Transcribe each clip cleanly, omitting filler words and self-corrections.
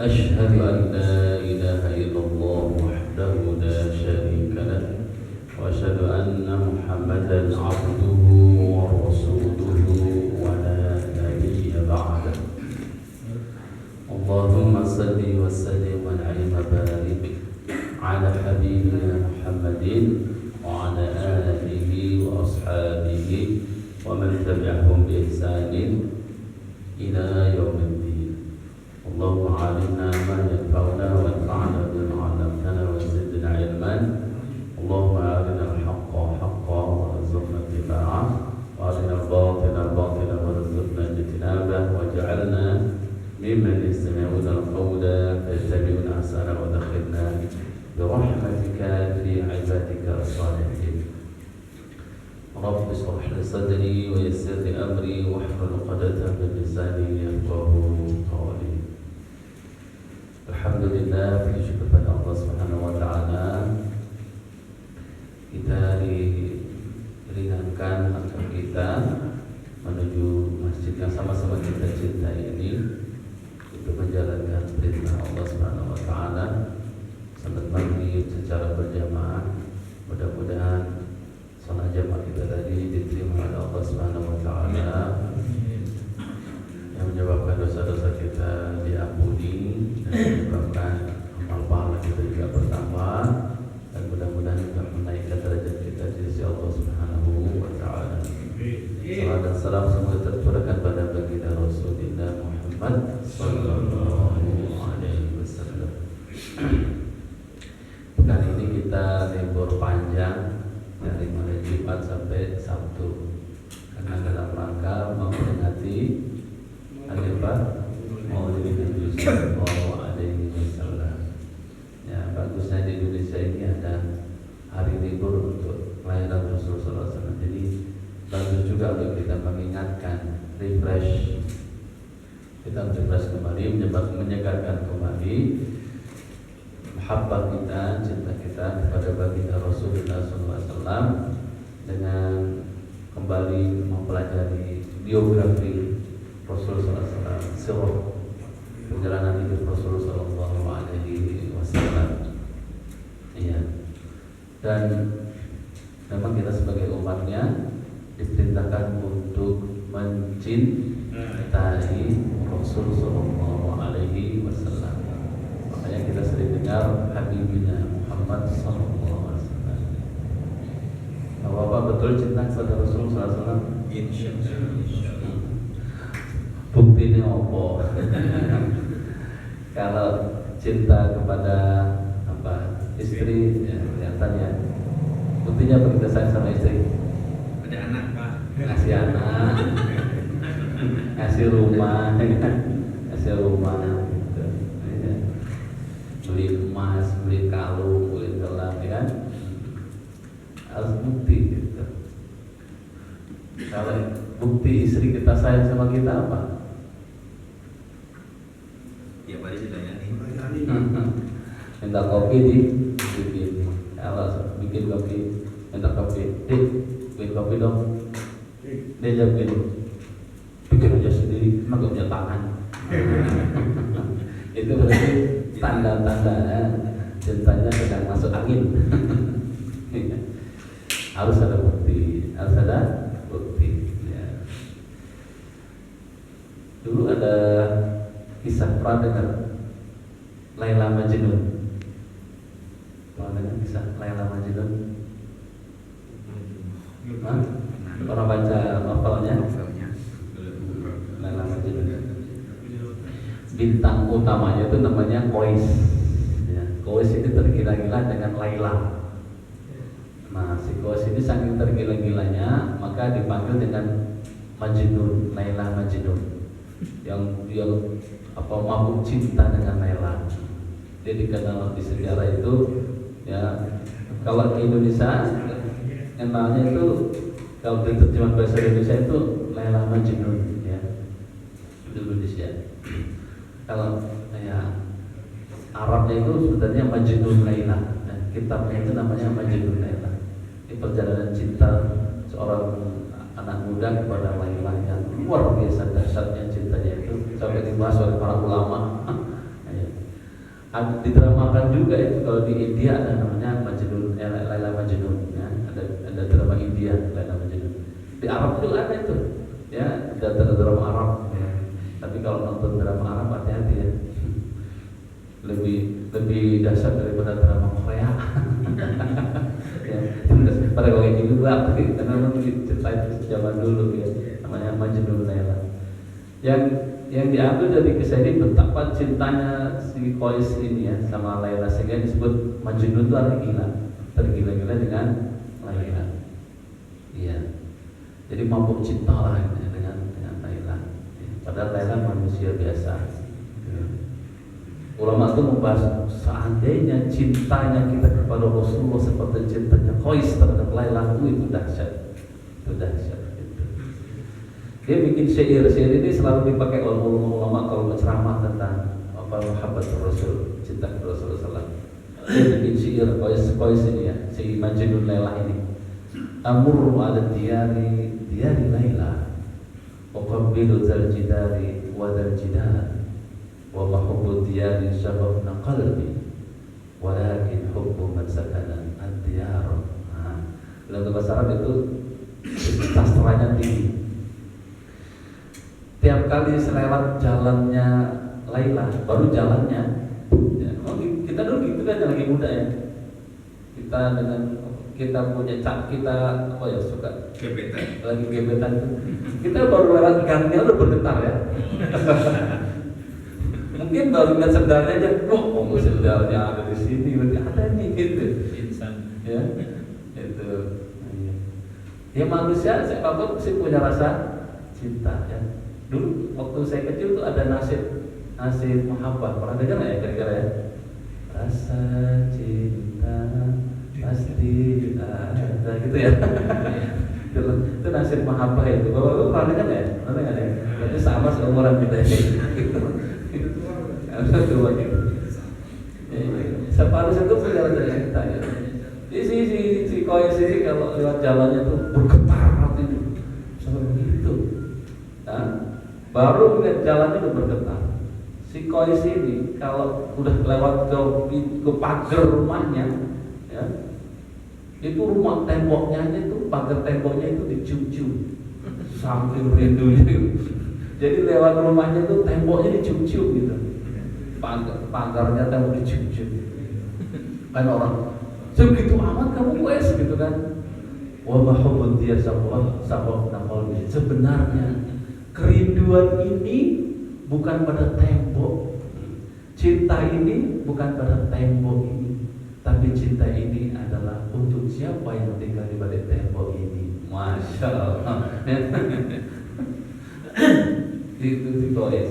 أشهد أن لا إله إلا الله وحده لا شريك له وأشهد أن محمدا عبده ورسوله ولا نبي بعده اللهم صل وسلم وانعم وبارك على حبيبنا محمد وعلى آله وأصحابه ومن تبعهم بإحسان إلى يوم الدين اللهم علمنا ما ينفعنا وانفعنا بما علمتنا وزدنا علما اللهم أرنا الحق حقا وارزقنا اتباعه وأرنا الباطل باطلا وارزقنا اجتنابه واجعلنا ممن يستمعون القول فيتبعون أحسنه ودخلنا برحمتك في عبادك الصالحين رب اشرح لي صدري ويسر لي أمري واحلل عقدة من لساني يفقهوا قولي. Alhamdulillah, puji syukur kepada Allah Subhanahu wa taala. Kita diringankan langkah kita menuju masjid yang sama-sama kita cintai ini untuk menjalankan perintah Allah Subhanahu wa taala. Salat maghrib secara berjamaah. Mudah-mudahan salat jamaah kita tadi diterima oleh Allah Subhanahu wa taala. Yang menyebabkan dosa-dosa kita diampuni dan menyebabkan amal pahala kita juga bertambah dan mudah-mudahan juga menaikkan derajat kita di sisi Allah Subhanahu wa taala. Salam dan salam semoga tercurahkan pada baginda Rasulullah Muhammad sallallahu alaihi wasallam. Kali ini kita libur panjang dari mulai Jumat sampai Sabtu karena dalam rangka memperingati hari apa? Maulid Nabi sallallahu alaihi wasallam. Ya, bagusnya di Indonesia ini ada hari libur untuk kelahiran Rasul sallallahu alaihi wasallam. Jadi bagus juga untuk kita mengingatkan, refresh. Kita refresh kembali, menyegarkan kembali mahabbah kita, cinta kita kepada baginda Rasulullah sallallahu alaihi wasallam dengan kembali mempelajari biografi Rasul sallallahu alaihi wasallam, sirah perjalanan hidup Rasul sallallahu alaihi wasallam. Iya. Dan memang kita sebagai umatnya diperintahkan untuk mencintai Rasul sallallahu alaihi wasallam. Makanya kita sering dengar Habibina Muhammad sallallahu alaihi wasallam. Bapak betul cinta kepada Rasul sallallahu alaihi wasallam? Insyaallah. Bukti ini apa? Kalau cinta kepada istri, ya, kelihatannya. Buktinya apa kita sayang sama istri? Ada anak, Pak. Ngasih anak, ngasih rumah, ngasih rumah, gitu. Ya. Beli emas, beli kalung, beli gelang, ya kan? Harus bukti, gitu. Kalau bukti istri kita sayang sama kita apa? Ya Pak dilayani. Minta kopi dibikin. Kalau bikin kopi, minta kopi, bikin kopi dong. Dia jawab gini, bikin aja sendiri, emang gak punya tangan. Itu berarti tanda-tanda cintanya sedang masuk angin. Harus ada bukti, harus ada bukti. Ya. Dulu ada kisah, pernah dengar Laila Majnun? Pernah dengar kisah Laila Majnun? Hah? Pernah baca novelnya? Laila Majnun. Bintang utamanya itu namanya Kois. Ya, Kois ini tergila-gila dengan Laila. Nah, si Kois ini saking tergila-gilanya maka dipanggil dengan Majnun, Laila Majnun. Yang mabuk cinta dengan Laila. Dia dikenal di sejarah itu, ya. Kalau di Indonesia kenalnya itu, kalau diterjemah bahasa Indonesia itu Laila Majnun, ya. Di Indonesia. Kalau ya Arabnya itu sebenarnya Majnun Laila. Nah, kitabnya itu namanya Majnun Laila. Ini perjalanan cinta seorang anak muda kepada Laila yang luar biasa dahsyatnya cintanya itu sampai dibahas oleh para ulama. Didramakan juga itu. Kalau di India ada namanya Majnun, Laila Majnun ya. Ada drama India Laila Majnun. Di Arab juga ada itu ya, ada drama Arab ya. Tapi kalau nonton drama Arab hati-hati ya, lebih dahsyat daripada drama Korea. Ya, pada kayak gitu lah, karena cerita itu zaman dulu ya, namanya Majnun Laila. Yang diambil dari kisah ini betapa cintanya si Qais ini ya sama Laila, sehingga disebut Majnun itu artinya gila, tergila-gila dengan Laila. Iya. Jadi mabuk cinta lah dengan Laila. Padahal Laila manusia biasa. Ulama itu membahas seandainya cintanya kita kepada Rasulullah seperti cintanya Qais terhadap Laila, itu dahsyat. Itu dahsyat. Dia bikin syair ini selalu dipakai oleh ulama kalau berceramah tentang muhabbat Rasul, cinta kepada Rasulullah. Dia bikin syair Qais ini ya, si Majnun Laila ini. Amurru ala diyari Laila, uqabbilu dzal jidari wa dzal jidar, wa mahubbu diyari syababna qalbi, walakin hubbu man sakana ad-diyar. Dalam bahasa Arab itu sastranya tinggi. Tiap kali selewat jalannya Laila, baru jalannya ya, kita dulu gitu kan, lagi muda ya, kita punya kita apa ya, suka gebetan, lagi gebetan, kita baru lewat gangnya udah bergetar ya. Mungkin baru lihat sendalnya aja, sendalnya ada di sini, berarti ada nih gitu. Insan ya, itu ya manusia siapapun sih punya rasa cinta ya. Dulu waktu saya kecil tuh ada nasib muhabbah, pernah dengar nggak ya kira-kira ya? Rasa cinta pasti ada gitu ya. Itu nasib muhabbah itu. Bapak pernah dengar nggak ya? Pernah dengar ya? Berarti sama seumuran kita ya. Separuh itu punya rasa cinta ya. Si Qais ini kalau lewat jalannya tuh bergetar hati itu, seperti itu. Baru lihat jalannya udah bergetar. Si Qais ini kalau udah lewat ke pagar rumahnya, ya, itu rumah temboknya itu, pagar temboknya itu dicium-cium, saking rindunya. Jadi lewat rumahnya itu temboknya dicium-cium gitu, pagarnya tembok dicium-cium. Kan orang, segitu amat kamu Qais gitu kan? Wa mahubud dia sabab naqalbi. Sebenarnya kerinduan ini bukan pada tembok, cinta ini bukan pada tembok ini, tapi cinta ini adalah untuk siapa yang tinggal di balik tembok ini. Masya Allah. Itu si Qais.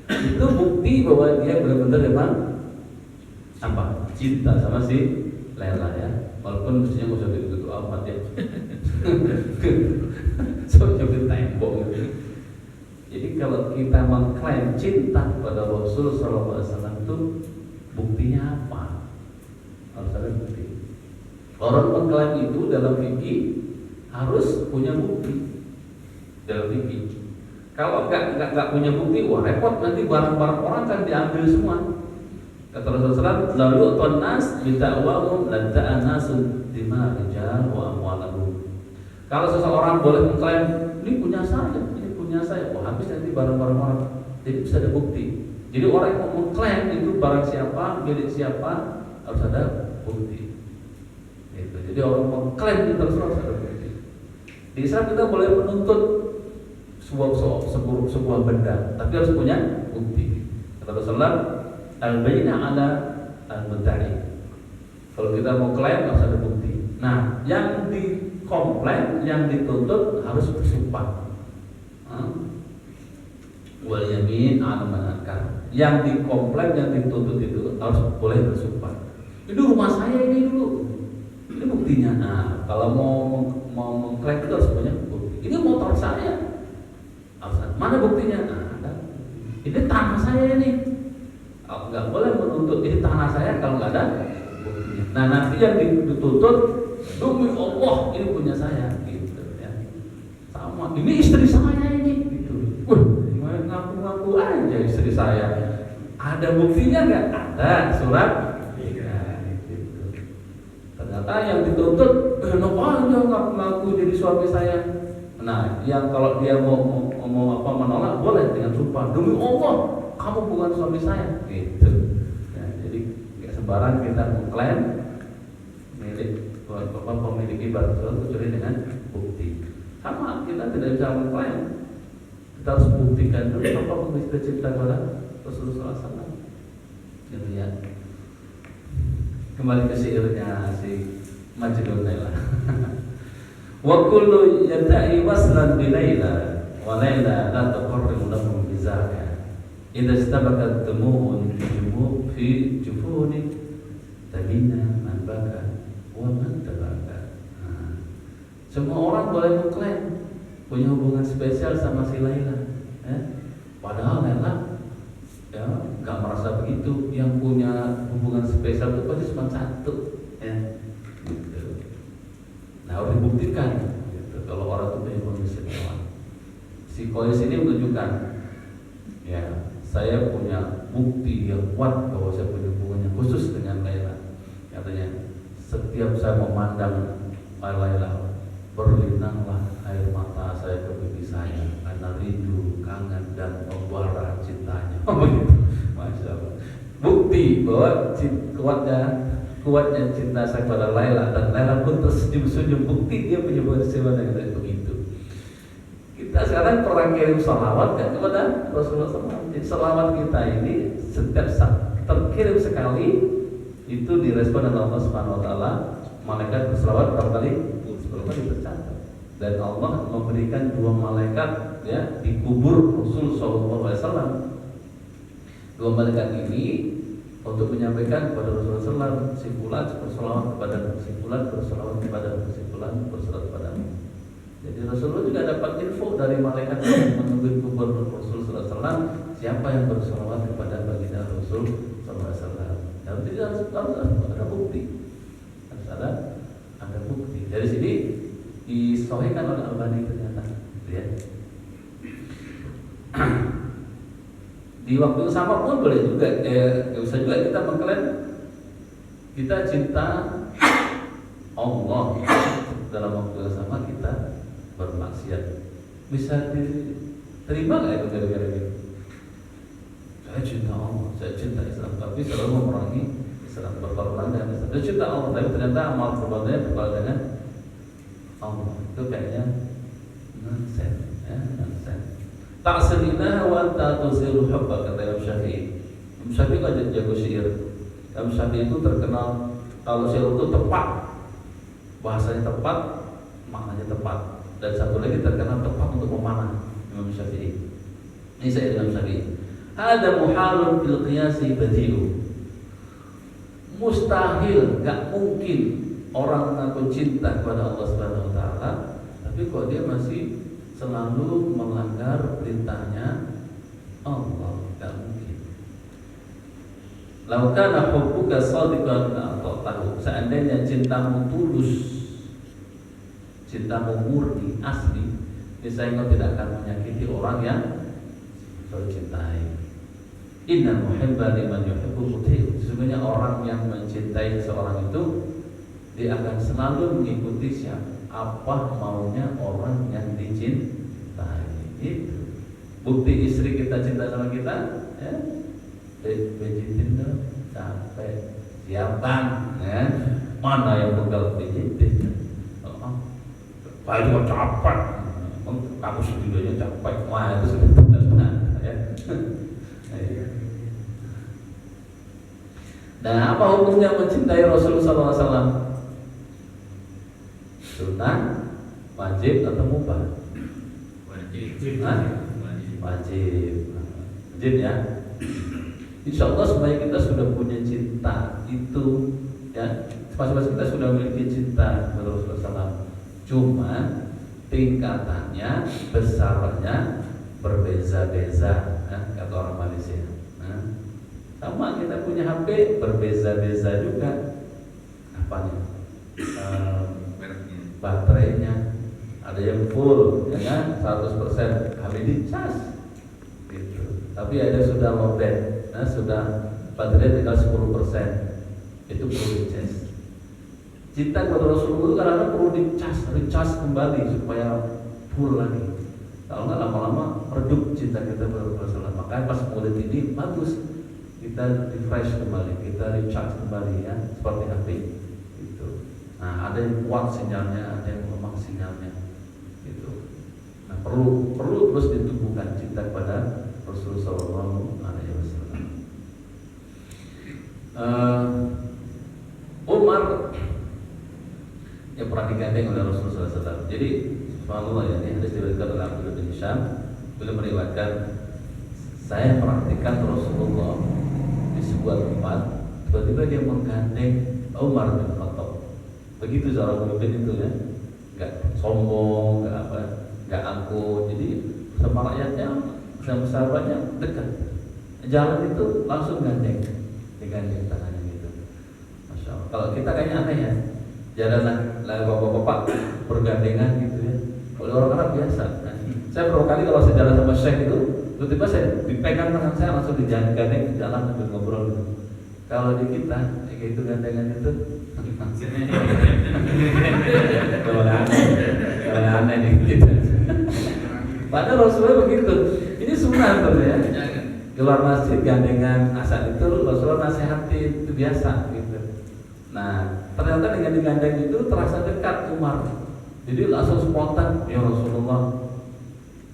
Itu bukti bahwa dia benar-benar memang apa? Cinta sama si Laila ya. Walaupun mestinya nggak usah gitu amat ya. Seperti tembok gitu. Jadi kalau kita mengklaim cinta kepada Rasul Sallallahu Alaihi Wasallam itu buktinya apa? Harus ada bukti. Orang mengklaim itu dalam fikih harus punya bukti dalam fikih. Kalau nggak punya bukti, wah repot, nanti barang-barang orang kan diambil semua. Kata Rasulullah, lalu tonas bid'awahum ladda'a nasun dima rijal wa amwalahum. Kalau seseorang boleh mengklaim ini punya saya, wah habis nanti barang-barang orang. Jadi bisa ada bukti. Jadi orang yang mau mengklaim itu barang siapa, milik siapa, harus ada bukti. Gitu. Jadi orang mengklaim itu harus ada bukti. Di Islam kita boleh menuntut sebuah benda, tapi harus punya bukti. Kata Rasulullah, al-bayyinah ala al-mudda'i. Kalau kita mau klaim harus ada bukti. Nah, yang dikomplain, yang dituntut harus bersumpah. Wal yamin ala man ankar. Yang dikomplain, yang dituntut itu harus boleh bersumpah. Ini rumah saya ini dulu. Ini buktinya. Nah, kalau mau mengklaim itu harus punya bukti. Ini motor saya. Mana buktinya? Nah, ada. Ini tanah saya ini. Nggak boleh menuntut ini tanah saya kalau nggak ada buktinya. Nah, nanti yang dituntut demi Allah ini punya saya, gitu ya. Sama. Ini istri saya ini, gitu. Ngaku-ngaku aja istri saya. Ada buktinya nggak? Ada surat. Gitu. Ternyata yang dituntut, kenapa nggak ngaku jadi suami saya? Nah, yang kalau dia mau menolak boleh dengan sumpah, demi Allah, kamu bukan suami saya. Gitu. Nah, jadi nggak sembarang kita mengklaim memiliki barang tersebut kecuali dengan bukti. Sama, kita tidak bisa mengklaim. Kita harus buktikan dulu apa kita cinta kepada Rasulullah SAW. Gitu ya. Kembali ke syairnya si Majnun Laila. Wa kullu yad'i waslan bi Laila wa Laila la tuqarribu lahum bizaka. Idza istabakat dumu'un fi jufuni tabina man baka wa man tabaka. Semua orang boleh mengklaim punya hubungan spesial sama si Laila, padahal Laila ya nggak merasa begitu. Yang punya hubungan spesial itu pasti cuma satu, ya. Gitu. Nah, harus dibuktikan. Gitu. Kalau orang itu punya hubungan spesial, si Qais ini menunjukkan, ya saya punya bukti yang kuat bahwa saya punya hubungan yang khusus dengan Laila. Katanya, setiap saya memandang Laila, berlinanglah air mata saya ke pipi saya karena rindu, kangen dan membara cintanya. Begitu, masya Allah. Bukti bahwa kuatnya cinta saya pada Laila, dan Laila pun tersenyum-senyum. Bukti dia punya hubungan dengan begitu. Kita sekarang perang kirim salawat kan kepada Rasulullah SAW. Jadi salawat kita ini setiap saat terkirim sekali itu direspon oleh Allah Subhanahu Wa Taala. Malaikat berselawat berapa kali? 10 kali tercatat. Dan Allah memberikan 2 malaikat ya di kubur Rasul Sallallahu Alaihi Wasallam. 2 malaikat ini untuk menyampaikan kepada Rasulullah SAW, si fulan berselawat kepada si fulan, berselawat kepada si fulan, berselawat kepadamu. Jadi Rasulullah juga dapat info dari malaikat yang menunggu kubur Rasul Sallallahu Alaihi Wasallam siapa yang berselawat kepada baginda Rasul Sallallahu Alaihi Wasallam. Dan tidak harus ada bukti. Ada bukti. Dari sini disahihkan oleh Albani ternyata, ya. Di waktu yang sama pun boleh juga, bisa juga kita mengklaim kita cinta Allah, dalam waktu yang sama kita bermaksiat. Bisa diterima nggak itu gara-gara gitu? Saya cinta Allah, saya cinta Islam, tapi selalu memerangi Islam, berkorban dengan Islam. Dia cinta Allah, tapi ternyata amal perbuatannya berkorban dengan Allah. Itu kayaknya nonsense, ya, nonsense. Ta'sirina wa ta'tusiru hubba, kata Imam Syafi'i. Imam Syafi'i kan jago syair. Imam Syafi'i itu terkenal kalau syair itu tepat, bahasanya tepat, maknanya tepat, dan satu lagi terkenal tepat untuk memanah. Imam Syafi'i. Ini syair Imam Syafi'i. Ada muhalun fil qiyasi badi'u. Mustahil, gak mungkin orang mengaku cinta kepada Allah Subhanahu Wa Taala, tapi kok dia masih selalu melanggar perintahnya Allah. Gak mungkin. Lau kana hubbuka shadiqan ata'tahu. Seandainya cintamu tulus, cintamu murni, asli, niscaya kau tidak akan menyakiti orang yang kau cintai. Innal muhibba liman yuhibbu muti'u. Sesungguhnya orang yang mencintai seseorang itu, dia akan selalu mengikuti apa maunya orang yang dicintai. Itu bukti istri kita cinta sama kita, ya. Bejitin dong, capek, siapkan, ya. Mana yang pegal bejitin? Pak itu capek, kamu sendirinya capek. Wah, itu sudah benar, ya. Nah, apa hukumnya mencintai Rasulullah SAW? Sunnah, wajib atau mubah? Wajib. Wajib ya. Insya Allah supaya kita sudah punya cinta itu, ya, masing-masing kita sudah memiliki cinta kepada Rasulullah SAW. Cuma tingkatannya, besarnya berbeza-beza, kata orang Malaysia. Sama kita punya HP berbeza-beza juga. Apanya? Baterainya. Ada yang full, ya kan? 100% habis dicas. Gitu. Tapi ada sudah lowbat. nah, sudah baterai tinggal 10%, itu perlu dicas. Cinta kepada Rasulullah itu kadang-kadang perlu recharge kembali supaya full lagi. Kalau nggak lama-lama redup cinta kita kepada Rasulullah. Makanya pas Maulid ini bagus kita refresh kembali, kita recharge kembali ya, seperti HP gitu. Nah, ada yang kuat sinyalnya, ada yang lemah sinyalnya gitu. Nah, perlu terus ditumbuhkan cinta kepada Rasulullah Sallallahu Alaihi Wasallam. Umar yang pernah digandeng oleh Rasulullah SAW. Jadi, subhanallah ya, ini hadis diriwayatkan oleh Abdullah bin Hisham. Beliau meriwayatkan, saya perhatikan Rasulullah di sebuah tempat, tiba-tiba dia menggandeng Umar bin Khattab. Begitu seorang pemimpin itu ya, nggak sombong, nggak angkuh. Jadi sama rakyatnya, sama sahabatnya dekat. Jalan itu langsung digandeng tangannya gitu. Masya Allah. Kalau kita kayaknya aneh ya, jalan lah bapak-bapak bergandengan gitu ya. Oleh orang Arab biasa. Nah, saya beberapa kali kalau saya jalan sama Syekh itu, tiba-tiba saya dipegang tangan saya langsung digandeng di jalan sambil ngobrol gitu. Kalau di kita kayak gitu gandengan itu kalau aneh nih gitu. Padahal Rasulullah begitu. Ini sunnah tuh ya. Keluar masjid gandengan asal itu Rasulullah nasihati, itu biasa gitu. Nah, ternyata dengan digandeng itu terasa dekat Umar. Jadi langsung spontan, ya Rasulullah,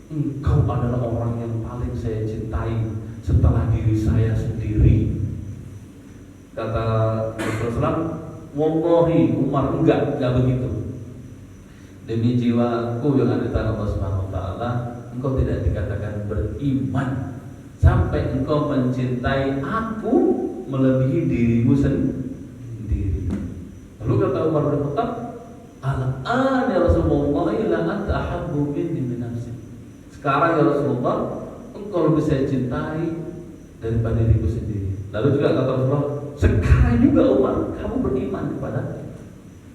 engkau adalah orang yang paling saya cintai setelah diri saya sendiri. Kata Rasulullah, wallahi Umar enggak begitu. Demi jiwaku yang ada di tangan Allah Subhanahu wa taala, engkau tidak dikatakan beriman sampai engkau mencintai aku melebihi dirimu sendiri. Lalu kata Umar bin Khattab, al-an ya Rasulullah la anta ahabbu minni min nafsi. Sekarang ya Rasulullah, engkau lebih saya cintai daripada diriku sendiri. Lalu juga kata Rasulullah, sekarang juga Umar, kamu beriman kepada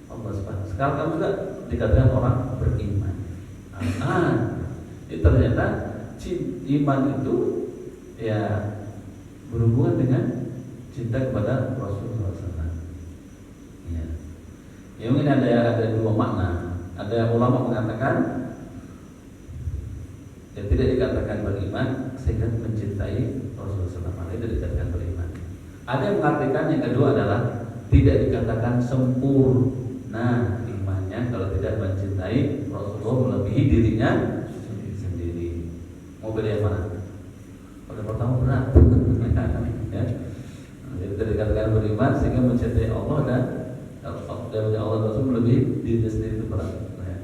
Allah Subhanahu. Sekarang kamu juga dikatakan orang beriman. Itu ternyata iman itu ya berhubungan dengan cinta kepada Rasulullah SAW. Ya. Ya mungkin ada dua makna. Ada ulama mengatakan ya tidak dikatakan beriman sehingga mencintai Rasulullah SAW, itu dikatakan beriman. Ada yang mengartikan yang kedua adalah tidak dikatakan sempurna imannya kalau tidak mencintai Rasulullah melebihi dirinya sendiri. Mau beda yang mana? Pada pertama berat. Ya. Jadi tidak dikatakan beriman sehingga mencintai Allah dan Allah Rasul melebihi dirinya sendiri itu berat. Ya.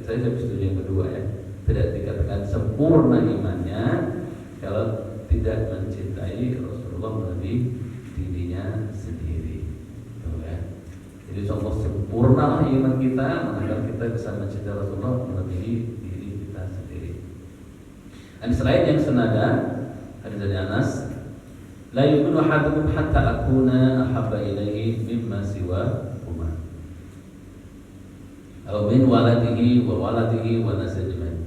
Saya setuju yang kedua ya. Tidak dikatakan sempurna imannya kalau tidak mencintai Rasulullah melebihi dirinya sendiri. Tuh ya. Jadi contoh sempurnalah iman kita agar kita bisa mencintai Rasulullah melebihi diri kita sendiri. Hadis lain yang senada, hadis dari Anas, la yu'minu ahadukum hatta akuna ahabba ilaihi mimma siwa huma. Atau min waladihi wa nasi ajmain.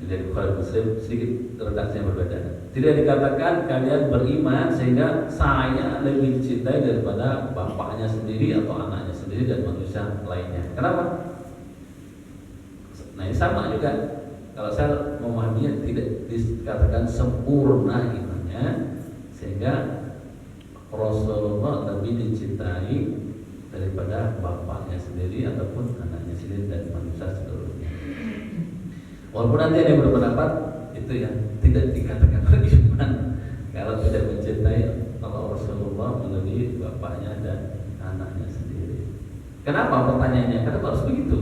Dari Bukhari Muslim sedikit redaksinya berbeda. Tidak dikatakan kalian beriman sehingga saya lebih dicintai daripada bapaknya sendiri atau anaknya sendiri dan manusia lainnya. Kenapa? Nah ini sama juga. Kalau saya memahaminya tidak dikatakan sempurna imannya sehingga Rasulullah lebih dicintai daripada bapaknya sendiri ataupun anaknya sendiri dan manusia seluruhnya. Walaupun nanti ada yang berpendapat itu ya tidak dikatakan beriman kalau tidak mencintai Allah Rasulullah melebihi bapaknya dan anaknya sendiri. Kenapa pertanyaannya? Kenapa harus begitu?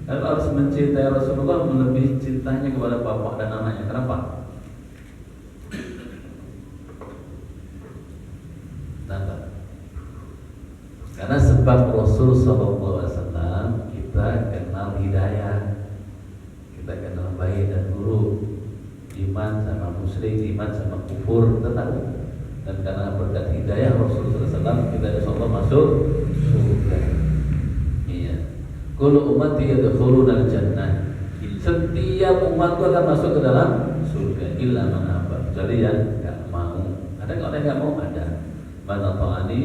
Kenapa harus mencintai Rasulullah melebihi cintanya kepada bapak dan anaknya? Kenapa? Kenapa? Karena sebab Rasul SAW kita kenal hidayah, kita kenal baik dan buruk, iman sama musyrik, iman sama kufur, kita tahu. Dan karena berkat hidayah Rasulullah SAW kita insyaallah masuk surga. Iya. Kullu ummati yadkhuluna al-jannah. Setiap umatku akan masuk ke dalam surga illa man aba. Jadi yang enggak Ada kalau ada nggak mau ada. Man ata'ani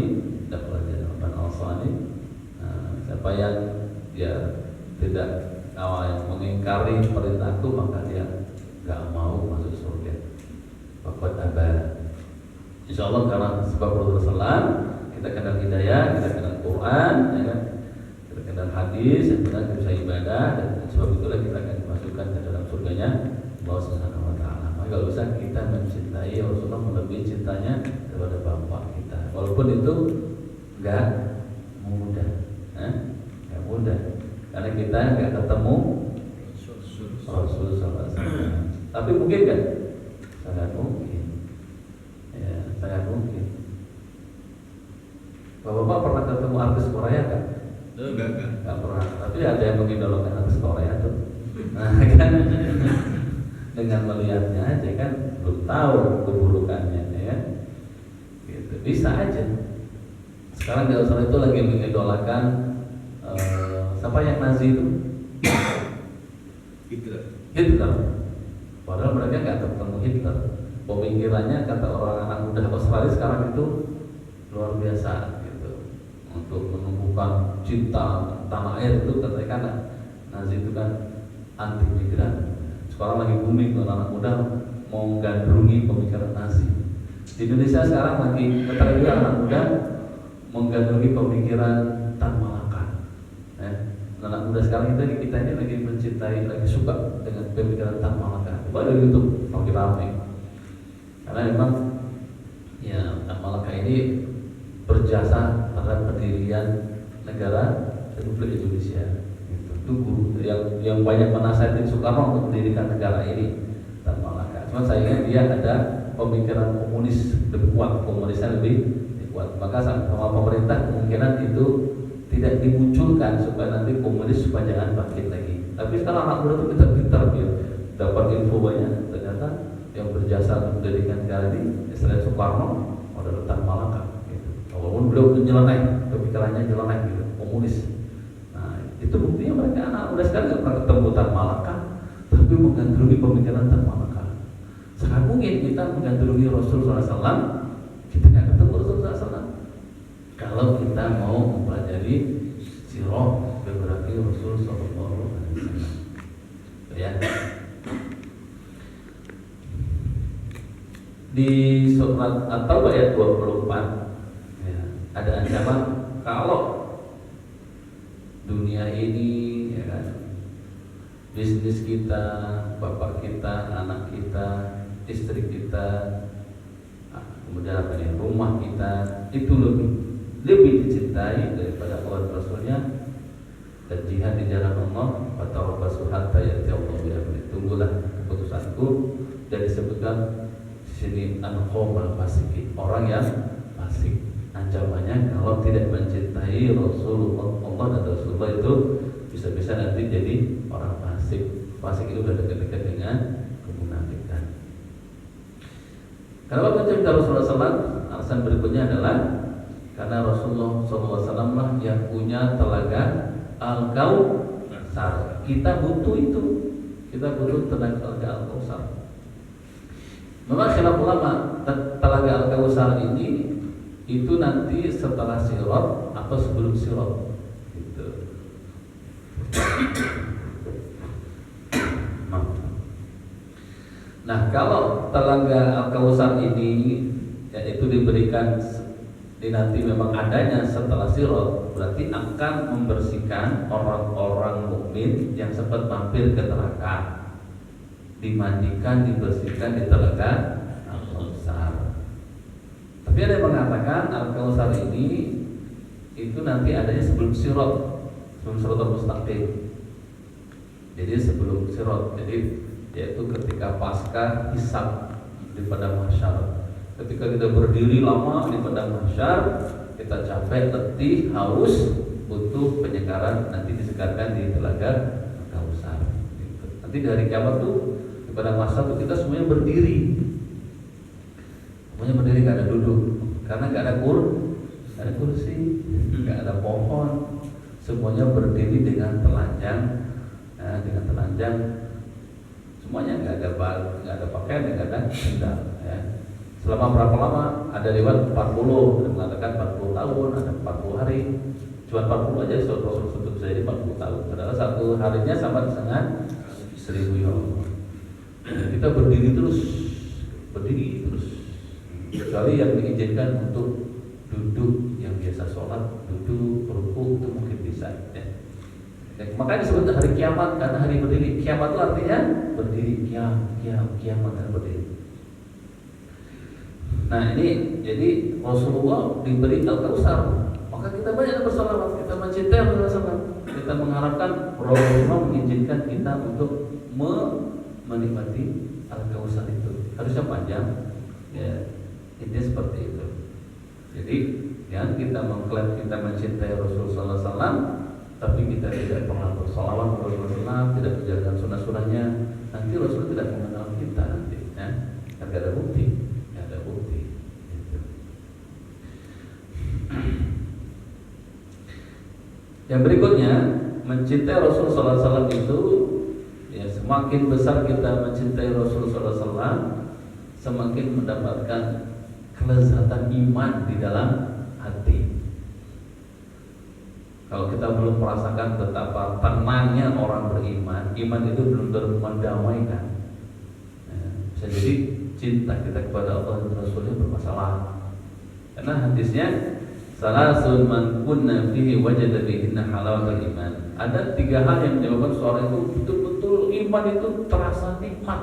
dakhala jannah, man asani. Siapa yang dia tidak yang mengingkari perintahku maka dia nggak mau masuk surga. Bapak abad. Insya Allah karena sebab Rasulullah kita kenal hidayah, kita kenal Quran, ya kan? Kita kenal hadis, yang benar kita bisa ibadah, dan sebab itulah kita akan dimasukkan ke dalam surganya Allah Subhanahu Wa Taala. Maka kalau bisa kita mencintai Rasulullah melebihi cintanya kepada bapak kita, walaupun itu nggak mudah, nggak mudah, karena kita nggak ketemu Rasul SAW. Tapi mungkin kan? Sangat mungkin. Ya, sangat mungkin. Bapak-bapak pernah ketemu artis Korea kan? Enggak pernah. Tapi ada yang mengidolakan artis Korea tuh. Nah, kan dengan melihatnya aja kan belum tahu keburukannya, ya. Gitu. Bisa aja. Sekarang di Australia itu lagi mengidolakan siapa yang Nazi itu? Hitler. Padahal mereka nggak ketemu Hitler. Pemikirannya kata orang anak muda Australia sekarang itu luar biasa gitu. Untuk menumbuhkan cinta tanah air itu katanya Nazi itu kan anti migran. Sekarang lagi booming tuh anak muda mau gandrungi pemikiran Nazi. Di Indonesia sekarang lagi juga anak muda menggandrungi pemikiran Tan Malaka. Anak muda sekarang kita ini lagi mencintai, lagi suka dengan pemikiran Tan Malaka. Coba dari YouTube lagi ramai. Karena memang ya Tan Malaka ini berjasa pada pendirian negara Republik Indonesia. Itu guru yang banyak menasihatin Soekarno untuk mendirikan negara ini, Tan Malaka. Cuma sayangnya dia ada pemikiran komunis lebih kuat, komunisnya lebih kuat. Maka sama pemerintah kemungkinan itu tidak dimunculkan supaya nanti komunis supaya jangan bangkit lagi. Tapi sekarang anak muda itu pintar-pintar dia dapat info banyak. Ternyata yang berjasa untuk mendirikan negara ini selain Soekarno adalah Tan Malaka. Gitu. Walaupun beliau nyeleneh, pemikirannya nyeleneh gitu, komunis. Nah itu buktinya mereka anak muda sekarang nggak pernah ketemu Tan Malaka, tapi menggandrungi pemikiran Tan Malaka. Sangat mungkin kita menggandrungi Rasulullah SAW, kita nggak ketemu Rasulullah SAW. Kalau kita mau mempelajari sirah biografi Rasul Sallallahu Alaihi Wasallam, ya. Di surat At-Taubah ayat 24 ya, ada ancaman kalau dunia ini, ya kan, bisnis kita, bapak kita, anak kita, istri kita, kemudian apa nih, rumah kita itu lebih dicintai daripada Allah dan Rasulnya dan jihad di jalan Allah. Fatarabbasu hatta ya'ti Allah bi amri. Tunggulah keputusanku. Dan disebutkan di sini al-qaumul fasiqin, orang yang fasik. Ancamannya kalau tidak mencintai Rasulullah, Allah dan Rasulullah itu bisa-bisa nanti jadi orang fasik. Fasik itu sudah dekat-dekat dengan kemunafikan. Kenapa mencintai Rasulullah SAW? Alasan berikutnya adalah karena Rasulullah SAW lah yang punya telaga Al-Kautsar. Kita butuh itu. Kita butuh telaga Al-Kautsar. Memang khilaf ulama, telaga Al-Kautsar ini itu nanti setelah sirat atau sebelum sirat gitu. Nah, kalau telaga Al-Kautsar ini yaitu diberikan nanti memang adanya setelah sirat, berarti akan membersihkan orang-orang mukmin yang sempat mampir ke neraka, dimandikan, dibersihkan di telaga Al-Kautsar. Tapi ada yang mengatakan Al-Kautsar ini itu nanti adanya sebelum sirat, sebelum Shiratal Mustaqim. Jadi sebelum sirat, jadi yaitu ketika pasca hisab di padang mahsyar. Ketika kita berdiri lama di padang mahsyar, kita capek, letih, haus, butuh penyegaran, nanti disegarkan di telaga Kautsar. Gitu. Nanti dari kiamat tuh di padang mahsyar tuh kita semuanya berdiri, nggak ada duduk, karena nggak ada kursi, nggak ada pohon, semuanya berdiri dengan telanjang, semuanya nggak ada pakaian, nggak ada sendal, ya. Selama berapa lama? Ada riwayat 40, ada mengatakan 40 tahun, ada 40 hari. Cuma 40 aja Rasul sebut bisa jadi 40 tahun. Padahal satu harinya sama dengan 1000 ya Allah. Kita berdiri terus. Kecuali yang diizinkan untuk duduk, yang biasa sholat, duduk, rukuk itu mungkin bisa. Ya. Makanya disebut hari kiamat karena hari berdiri. Kiamat itu artinya berdiri, kiamat dan berdiri. Nah ini jadi Rasulullah diberi Al-Kautsar, maka kita banyak bersalawat, kita mencintai Rasulullah, kita mengharapkan Rasulullah mengizinkan kita untuk menikmati Al-Kautsar itu. Harusnya panjang, ya intinya seperti itu. Jadi yang kita mengklaim kita mencintai Rasulullah SAW, tapi kita tidak pernah bersalawat kepada Rasulullah, tidak menjalankan sunnah-sunnahnya, nanti Rasul tidak mengenal kita nanti, ya. Kan tidak ada bukti. Yang berikutnya, mencintai Rasulullah SAW itu, ya semakin besar kita mencintai Rasulullah SAW, semakin mendapatkan kelezatan iman di dalam hati. Kalau kita belum merasakan betapa tenangnya orang beriman, iman itu belum mendamaikan. Bisa jadi cinta kita kepada Allah dan Rasulnya bermasalah. Karena hadisnya salasun man kunna fihi wajada bihinna halawatul iman. Ada 3 hal yang menyebabkan seorang itu betul-betul iman itu terasa nikmat.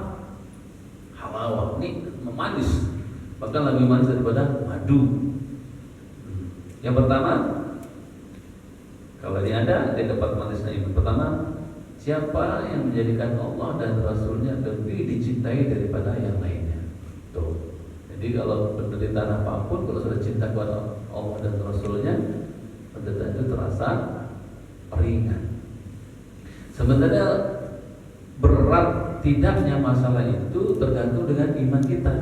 Halawah, ini manis. Bahkan lebih manis daripada madu. Yang pertama, kalau ini ada, dia dapat manisnya iman. Pertama, siapa yang menjadikan Allah dan Rasulnya lebih dicintai daripada yang lainnya. Tuh. Jadi kalau penderitaan apapun, kalau sudah cinta kepada Allah dan Rasulnya, penderitaan itu terasa ringan. Sebenarnya berat tidaknya masalah itu tergantung dengan iman kita.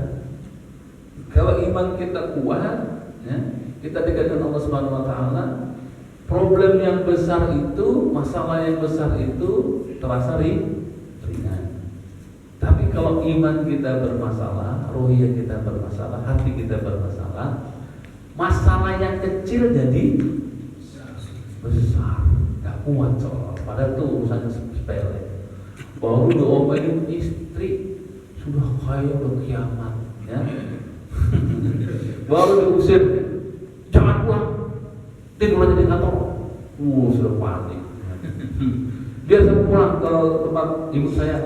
Kalau iman kita kuat, ya, kita dekat dengan Allah Subhanahu Wa Taala, problem yang besar itu, masalah yang besar itu terasa ringan. Tapi kalau iman kita bermasalah, ruhiyah kita bermasalah, hati kita bermasalah, masalah yang kecil jadi besar, gak kuat soal. Padahal itu urusannya sepele. Baru diomelin istri sudah kaya udah kiamat, ya. Baru diusir, jangan pulang, tidur aja di kantor. Sudah panik. Biar saya pulang ke tempat ibu saya,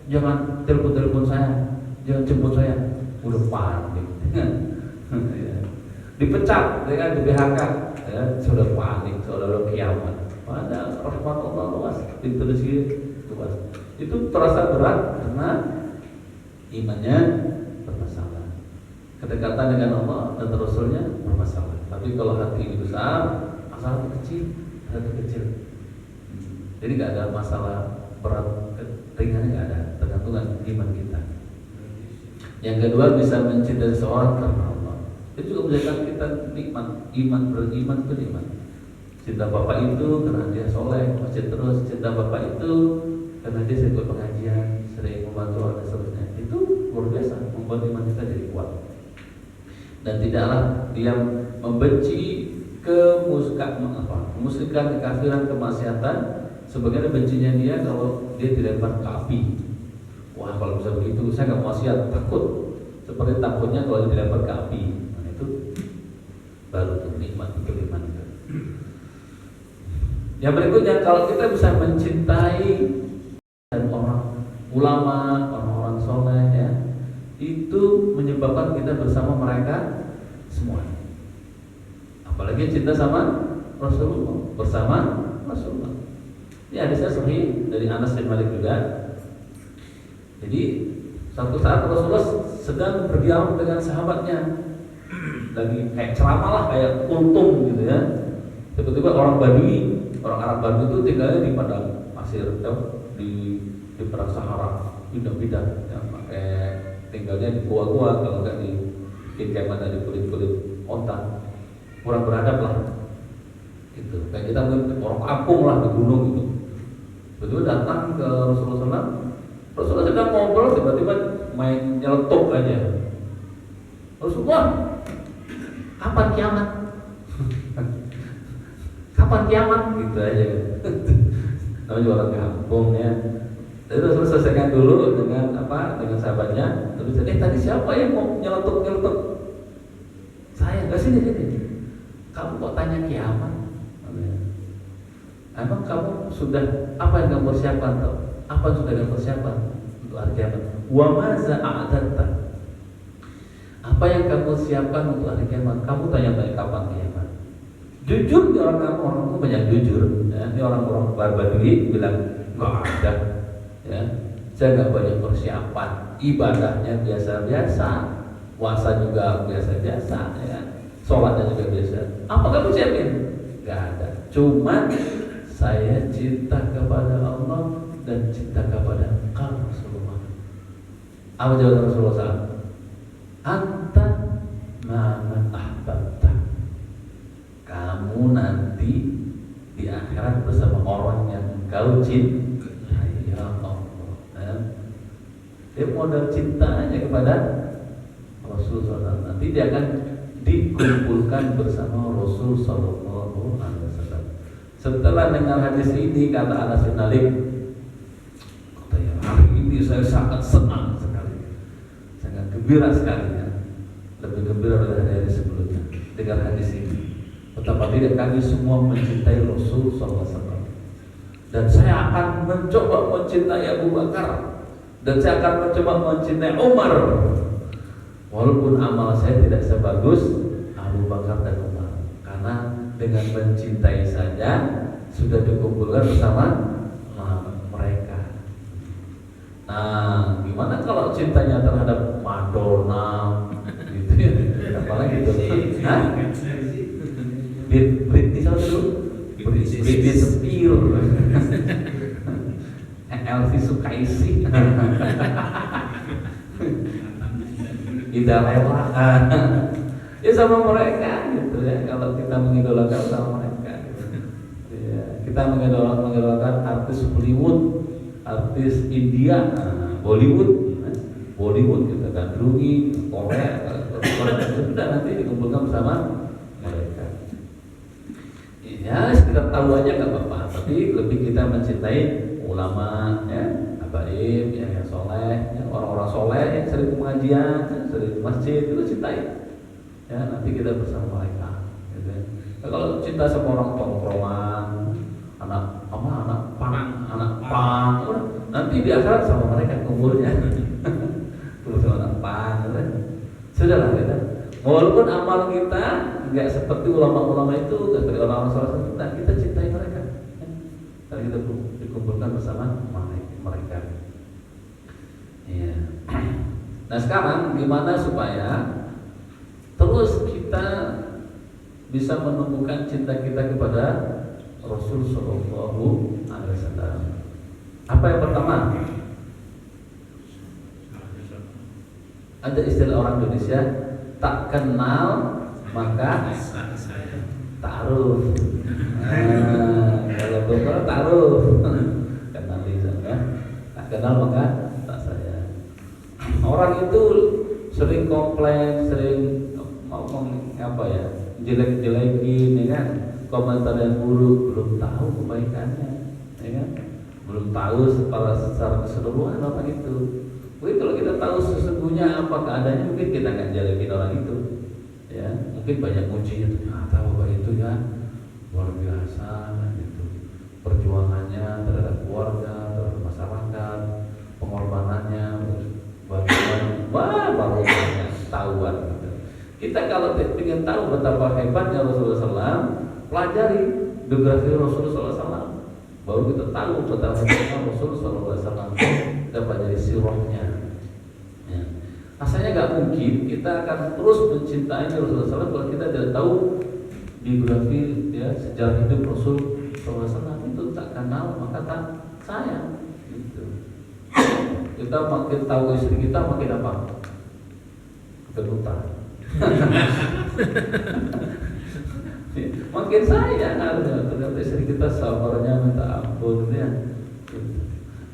jangan telepon saya, jangan jemput saya. Udah panik. Dipecat, ya, di PHK, ya, sudah panik, sudah kiamat. Padahal rahmat Allah luas, pintu rezeki luas. Itu terasa berat karena imannya bermasalah. Kedekatan dengan Allah dan Rasulnya bermasalah. Tapi kalau hati ini besar, masalah itu kecil. Jadi nggak ada masalah berat, ringannya nggak ada, tergantung iman kita. Yang kedua, bisa mencintai seorang karena Allah. Itu juga menjadikan kita nikmat, beriman itu nikmat. Cinta bapak itu karena dia soleh, masjid terus. Cinta bapak itu karena dia sering ikut pengajian, sering membantu orang dan seterusnya. Itu luar biasa, membuat iman kita jadi kuat. Dan tidaklah dia membenci kemusyrikan, kekafiran, kemaksiatan sebagaimana bencinya dia kalau dia dilempar ke api. Wah, kalau bisa begitu saya nggak mau maksiat, takut. Seperti takutnya kalau dia dilempar ke api. Nah, itu baru tuh nikmat itu iman. Yang berikutnya, kalau kita bisa mencintai dan orang ulama, orang-orang soleh, ya, itu menyebabkan kita bersama mereka semua. Apalagi cinta sama Rasulullah, bersama Rasulullah. Ini hadisnya sahih dari Anas bin Malik juga. Jadi satu saat Rasulullah sedang berdialog dengan sahabatnya, lagi kayak ceramah lah, kayak kultum gitu ya. Tiba-tiba orang Badui, orang Arab Badui itu tinggalnya di padang pasir, di padang Sahara, bidang-bidang, ya, pakai tinggalnya di gua-gua, kalau nggak di kemah dari kulit-kulit onta, kurang beradab lah. Gitu. Kayak kita mungkin orang kampung lah di gunung gitu. Betul datang ke Rasulullah SAW, Rasulullah sedang ngobrol, tiba-tiba main nyeletuk aja. Rasulullah, kapan kiamat? Kapan kiamat? Gitu aja. Namanya orang kampung ya. Jadi Rasul selesaikan dulu dengan apa? Dengan sahabatnya. Terus tadi siapa yang mau nyeletuk? Saya, enggak sini. Kamu kok tanya kiamat? Emang kamu sudah apa yang kamu persiapkan tau? Apa yang sudah kamu persiapkan untuk hari kiamat? Wa maza a'dadta? Apa yang kamu siapkan untuk hari kiamat? Kamu tanya-tanya kapan kiamat? Jujur di orang itu banyak jujur. Ya. Ini orang-orang Badui bilang nggak ada. Ya, saya nggak banyak persiapan, ibadahnya biasa-biasa, puasa juga biasa-biasa, ya, sholatnya juga biasa. Apa kamu siapin? Nggak ada. Cuma saya cinta kepada Allah dan cinta kepada engkau Rasulullah. Apa jawaban Rasulullah SAW? Anta man ahbabta. Kamu nanti di akhirat bersama orang yang engkau cintai. Ya Allah. Dia modal cintanya kepada Rasulullah SAW. Nanti dia akan dikumpulkan bersama Rasul Sallallahu Alaihi Wasallam. Setelah dengar hadis ini, kata Anas bin Malik, katanya hari ini saya sangat senang sekali, sangat gembira sekali, ya. Lebih gembira dari hari sebelumnya dengar hadis ini. Betapa tidak kami semua mencintai Rasul Sallallahu Alaihi Wasallam. Dan saya akan mencoba mencintai Abu Bakar, dan saya akan mencoba mencintai Umar, walaupun amal saya tidak sebagus Abu Bakar dan Umar. Karena dengan mencintai saja sudah dikumpulkan bersama mereka. Nah, gimana kalau cintanya terhadap Madonna, gitu ya? Apalagi itu? Hah? Britney sama dulu? Britney Spears, Elvi Sukaisi, Ida Lela, ya sama mereka gitu ya. Kalau kita mengidolakan sama mereka, gitu. Ya, kita mengidolakan artis Hollywood, artis India, Bollywood kita gandrungi, Korea, sudah nanti dikumpulkan bersama mereka. Ya, sekedar tahu aja nggak apa-apa, tapi lebih kita mencintai ulama, ya, habaib, ya, yang soleh, ya, orang-orang soleh yang sering pengajian, ya, sering masjid, itu cintai. Ya, nanti kita bersama mereka. Gitu ya. Nah, kalau cinta sama orang tongkrongan, anak pang, nanti di akhirat sama mereka kumpulnya, kumpul sama anak pang, gitu. Sudahlah kita. Walaupun amal kita nggak seperti ulama-ulama itu, nggak seperti orang-orang soleh, kita cintai mereka. Dan kita dikumpulkan bersama mereka. Ya. Nah sekarang gimana supaya terus kita bisa menemukan cinta kita kepada Rasul Sallallahu Alaihi Wasallam? Apa yang pertama? Ada istilah orang Indonesia, tak kenal maka ta'aruf. Kalau betul ta'aruf, kenal sana. Tak kenal maka tak sayang. Orang itu sering komplain, sering ngomong apa ya, jelek-jelekin, ya kan, komentar yang buruk, belum tahu kebaikannya, ya kan, belum tahu secara keseluruhan apa itu. Mungkin kalau kita tahu sesungguhnya apa keadaannya, mungkin kita nggak jelekin orang itu, ya. Mungkin banyak mujinya, ternyata bapak itu ya luar biasa, gitu. Perjuangannya terhadap keluarga, terhadap masyarakat, pengorbanannya, barokahnya tahuan. Gitu. Kita kalau ingin tahu betapa hebatnya Rasulullah SAW, pelajari biografi Rasulullah SAW, baru kita tahu betapa hebatnya Rasulullah SAW. Kita pelajari sirahnya. Ya. Rasanya nggak mungkin kita akan terus mencintai Rasulullah SAW kalau kita tidak tahu biografi, ya, sejarah hidup Rasul SAW. Itu tak kenal maka tak sayang. Gitu. Kita makin tahu istri kita makin apa? Kedutaan. Makin sayang terhadap istri kita, sabarnya minta ampun, ya.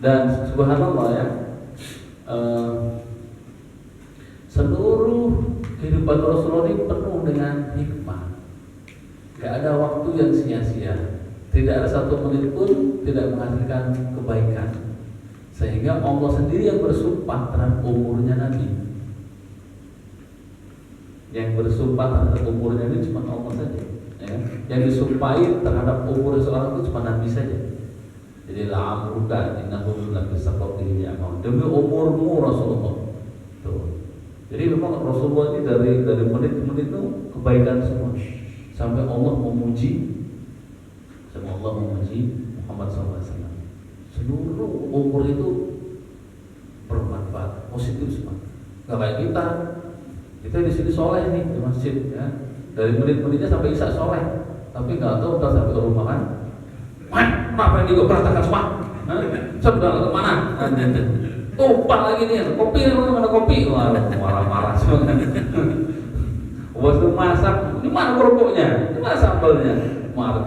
Dan subhanallah, ya, seluruh kehidupan Rasulullah ini penuh dengan hikmah. Gak ada waktu yang sia-sia. Tidak ada satu menit pun tidak menghasilkan kebaikan. Sehingga Allah sendiri yang bersumpah terhadap umurnya Nabi. Yang bersumpah terhadap umurnya Nabi cuma Allah saja. Ya. Yang disumpahi terhadap umur seorang itu cuma Nabi saja. Jadi la'amruka innahum la bisaqatihi ya'mal. Demi umurmu Rasulullah. Tuh. Jadi memang Rasulullah ini dari menit ke menit itu kebaikan semua. Sampai Allah memuji Muhammad SAW. Seluruh umur itu bermanfaat, positif semua. Gak kayak kita di sini soleh nih di masjid ya. Dari menit-menitnya sampai isya soleh, tapi nggak tahu ntar sampai ke rumah kan. Kenapa ini gue berantakan semua? Sudah kemana? Tumpah lagi nih, kopi mana kopi? Wah, marah-marah semua kan. Waktu masak, ini mana kerupuknya? Ini mana sambalnya?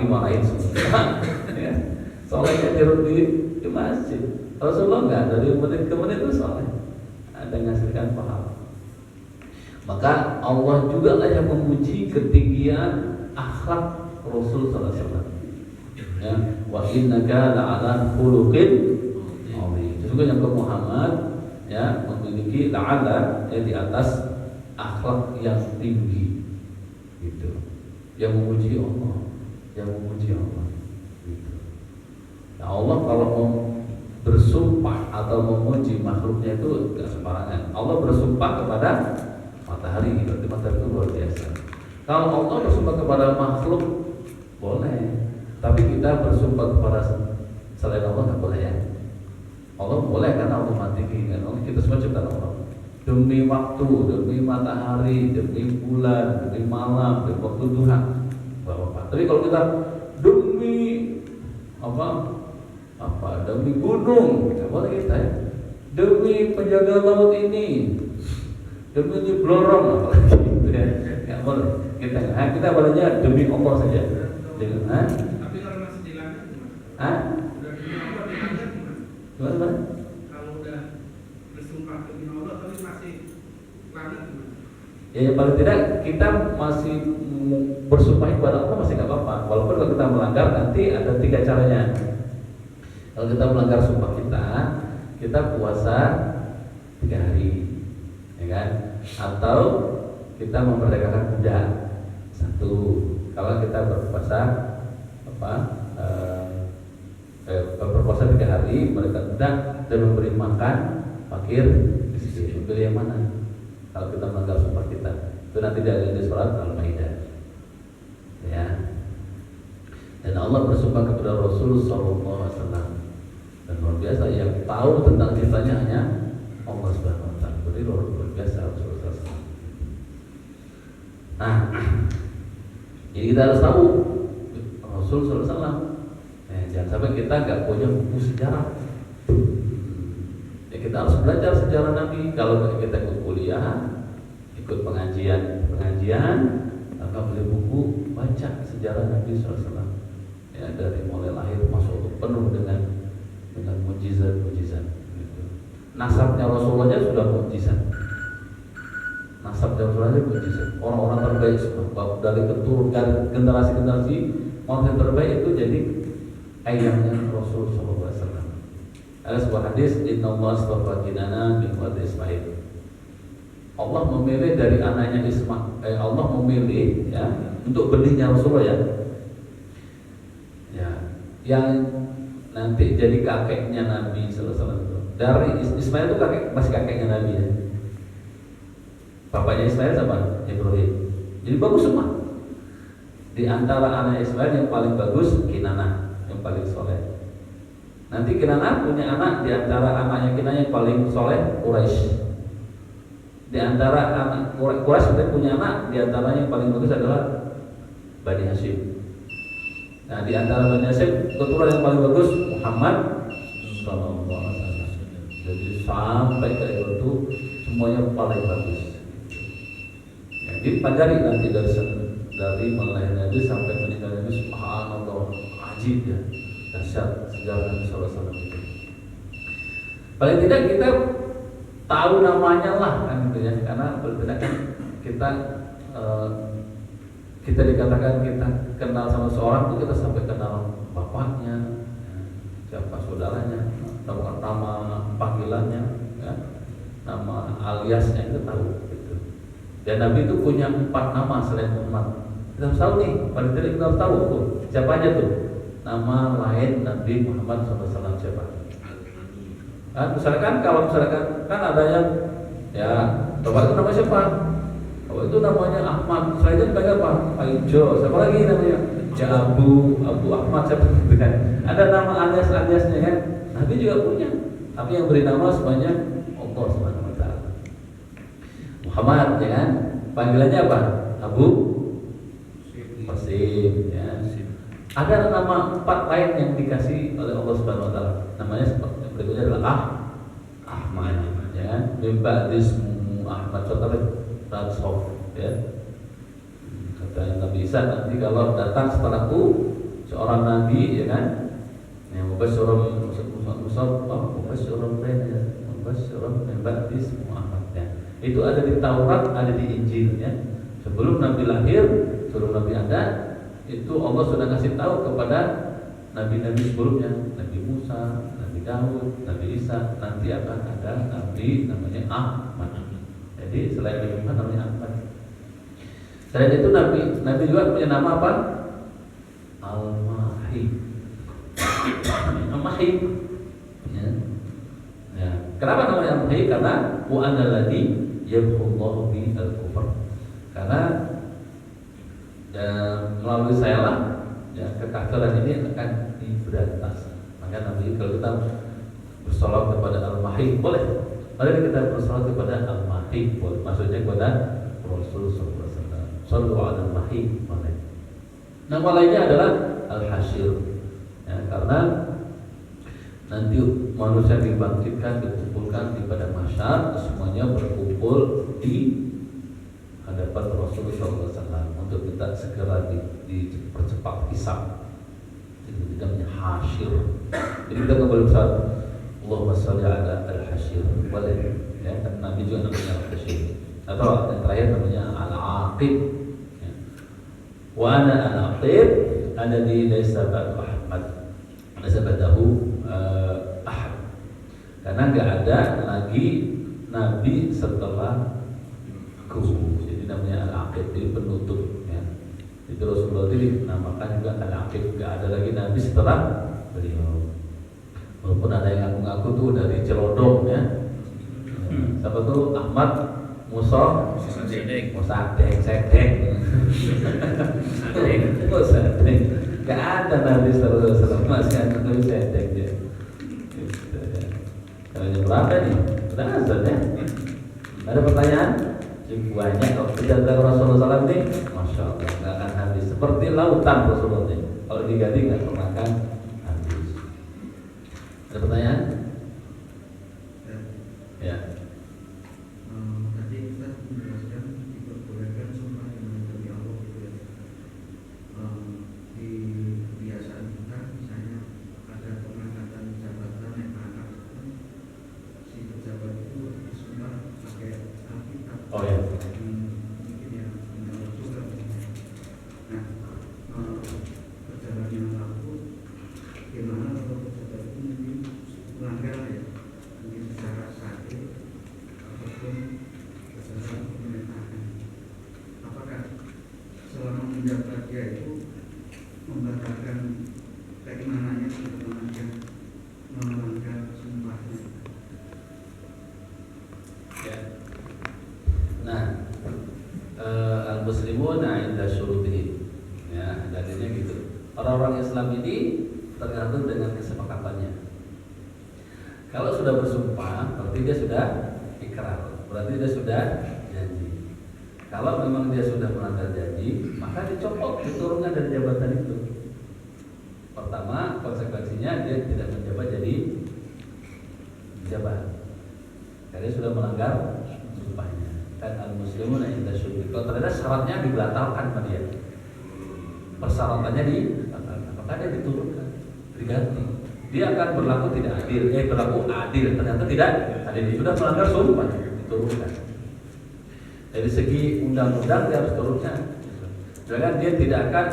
Dimarahin semua. Ya. Solehnya di masjid. Rasulullah enggak, dari menit ke menit itu soleh. Ada menghasilkan pahala. Maka Allah juga lah yang memuji ketinggian akhlak Rasul sallallahu alaihi wasallam. Ya, wa innaka la'ala khuluqin azim. Sesungguhnya Muhammad ya memiliki la'ala di atas akhlak yang tinggi. Gitu. Yang memuji Allah, gitu. Nah, Allah kalau mau bersumpah atau memuji makhluknya itu tidak sembarangan. Allah bersumpah kepada matahari, berarti matahari itu luar biasa. Kalau Allah bersumpah kepada makhluk boleh, tapi kita bersumpah kepada selain Allah nggak boleh ya. Allah boleh karena Allah mati kan. Kita semua ciptaan Allah. Demi waktu, demi matahari, demi bulan, demi malam, demi waktu duha, apa. Tapi kalau kita demi demi gunung, nggak boleh kita ya. Demi penjaga laut ini. Demi nyeblorong apalagi gitu ya, nggak boleh. Kita bolehnya demi Allah saja. Tapi kalau masih di langit gimana? Udah demi Allah di langit Gimana? Kalau udah bersumpah demi Allah tapi masih langit gimana? Ya yang paling tidak kita masih bersumpah kepada Allah masih nggak apa-apa. Walaupun kalau kita melanggar nanti ada 3 caranya. Kalau kita melanggar sumpah kita puasa 3 hari. Ya kan? Atau kita memerdekakan budak 1. Kalau kita berpuasa berpuasa 3 hari, memerdekakan budak dan memberi makan fakir miskin. Pilih yang mana? Kalau kita melanggar sumpah kita, itu nanti di surat Al-Maidah. Ya. Dan Allah bersumpah kepada Rasul sallallahu alaihi wasallam. Dan luar biasa yang tahu tentang ceritanya hanya Allah Subhanahu wa taala. Jadi luar biasa Rasulullah SAW. Nah, jadi kita harus tahu Rasul SAW. Jangan sampai kita nggak punya buku sejarah. Ya, kita harus belajar sejarah Nabi. Kalau kita ikut kuliah, ikut pengajian, maka beli buku, baca sejarah Nabi SAW. Ya, dari mulai lahir masuk penuh dengan mukjizat. Gitu. Nasabnya Rasulullah sudah mukjizat. Orang-orang terbaik semua dari keturunan generasi orang terbaik itu jadi ayahnya Rasul sallallahu alaihi wasallam. Ada sebuah hadis, inna Allah astafa Kinana min walad Ismail. Allah memilih dari anaknya Ismail. Allah memilih ya untuk benihnya Rasulullah ya. Ya, yang nanti jadi kakeknya Nabi sallallahu alaihi wasallam. Dari Ismail itu masih kakeknya Nabi ya. Bapaknya Ismail siapa? Ibrahim. Jadi bagus semua. Di antara anak Ismail yang paling bagus Kinanah, yang paling soleh. Nanti Kinanah punya anak, di antara anaknya Kinanah yang paling soleh Quraisy. Di antara anak Quraisy punya anak, di antaranya yang paling bagus adalah Bani Hashim. Nah, di antara Bani Hashim keturunan yang paling bagus Muhammad sallallahu alaihi wasallam. Jadi sampai ke itu semuanya paling bagus. Ya, dipelajari nanti dari mulai Nabi sampai meninggal Nabi, subhanallah, ajib ya, dahsyat sejarah Nabi sallallahu alaihi wasallam itu. Paling tidak kita tahu namanya lah kan gitu ya, karena berbeda kan kita dikatakan kita kenal sama seorang tuh kita sampai kenal bapaknya, siapa saudaranya, nama panggilannya, ya, nama aliasnya kita tahu. Gitu. Dan Nabi itu punya 4 nama selain Muhammad. Kita harus tahu nih, paling tidak kita harus tahu tuh siapa aja tuh nama lain Nabi Muhammad SAW siapa. Misalkan kalau misalkan kan ada yang ya bapak itu nama siapa? Bapak itu namanya Ahmad. Selain itu dipanggil apa? Pak Ijo. Siapa lagi namanya? Ya Abu Ahmad siapa gitu kan? Ada nama alias-aliasnya kan? Nabi juga punya. Tapi yang beri nama semuanya Allah Subhanahu Wa Taala. Muhammad, ya kan? Panggilannya apa? Abu Qasim. Ya. Ada nama 4 lain yang dikasih oleh Allah Subhanahu Wa Taala. Namanya seperti berikutnya adalah Ahmad, ya kan? Mimba ismu Ahmad contohnya Radsof, ya. Kata Nabi Isa, nanti kalau datang setelahku seorang nabi, ya kan? Yang mubasyiran mimba ismu Ahmad, ya. Itu ada di Taurat, ada di Injil, ya. Sebelum Nabi lahir, sebelum Nabi ada, itu Allah sudah kasih tahu kepada nabi-nabi sebelumnya, Nabi Musa, Nabi Daud, Nabi Isa, nanti akan ada nabi namanya Ahmad. Jadi selain Nabi Muhammad namanya Ahmad. Selain itu Nabi juga punya nama apa? Al-Mahi. Al-Mahi. Ya. Kenapa namanya Al-Mahi? Karena wa analladzi yamhullahu bi al-kufr. Karena melalui saya lah, ya, kekafiran ini akan diberantas. Maka Nabi kalau kita bersolawat kepada Al-Mahi boleh. Mari kita bersolawat kepada Al-Mahi boleh. Maksudnya kepada Rasul sallallahu alaihi wasallam. Sallu ala Al-Mahi boleh. Nama lainnya adalah Al-Hasyr. Ya, karena nanti manusia dibangkitkan, dikumpulkan di padang mahsyar, semuanya berkumpul di hadapan Rasul sallallahu alaihi wasallam untuk kita segera dipercepat hisab. Itu namanya hasyir. Jadi kita nggak boleh besar Allahumma sholli ala al-hasyir. Boleh, ya, kan Nabi juga namanya al-hasyir. Atau yang terakhir namanya al-aqib. Ya. Wa ana al-aqib alladhi laysa ba'du Ahmad. Laysa ba'dahu ahad. Karena nggak ada lagi Nabi setelah aku. Jadi namanya al-aqib, jadi penutup, ya. Itu Rasulullah itu dinamakan juga al-aqib, nggak ada lagi Nabi setelah beliau. Walaupun ada yang ngaku-ngaku tuh dari Celodong, ya. Siapa tuh? Ahmad Musa Sedek. Nggak ada Nabi sallallahu alaihi wasallam, masih ada Nabi Sedek dia. Kalau berapa nih? Udah azan, ya. Ada pertanyaan? Banyak kalau kita tahu Rasulullah SAW ini, masya Allah, nggak akan habis. Seperti lautan Rasulullah ini. Kalau diganti nggak pernah akan habis. Ada pertanyaan? Ya. Tadi kita menjelaskan diperbolehkan sumpah dengan demi Allah gitu ya. Di kebiasaan kita misalnya ada pengangkatan jabatan yang angkat, si pejabat itu bersumpah pakai Alkitab. Oh ya. Mungkin ya menurut juga. Nah, perjalanan yang laku gimana kalau pejabat itu mungkin melanggar ya, mungkin secara sakit ataupun secara pemerintahan. Apakah selama menjabat dia itu membatalkan keimanannya atau melanggar sumpahnya? Ya. Nah, al-muslimuna inda syurutihim. Ya, dalilnya gitu. Orang-orang Islam ini tergantung dengan kesepakatannya. Kalau sudah bersumpah, berarti dia sudah ikrar, berarti dia sudah janji. Kalau memang dia sudah melanggar janji, maka dicopot, diturunkan dari jabatan itu. Pertama, konsekuensinya dia tidak menjabat jadi pejabat. Karena sudah melanggar sumpahnya. Kan al-muslimuna inda syurutihim. Kalau ternyata syaratnya dibatalkan sama dia, persyaratannya dibatalkan, maka dia diturunkan, diganti, dia akan berlaku tidak adil, berlaku adil, ternyata tidak adil, sudah melanggar sumpah, diturunkan. Dari segi undang-undang dia harus turunkan. Jangan dia tidak akan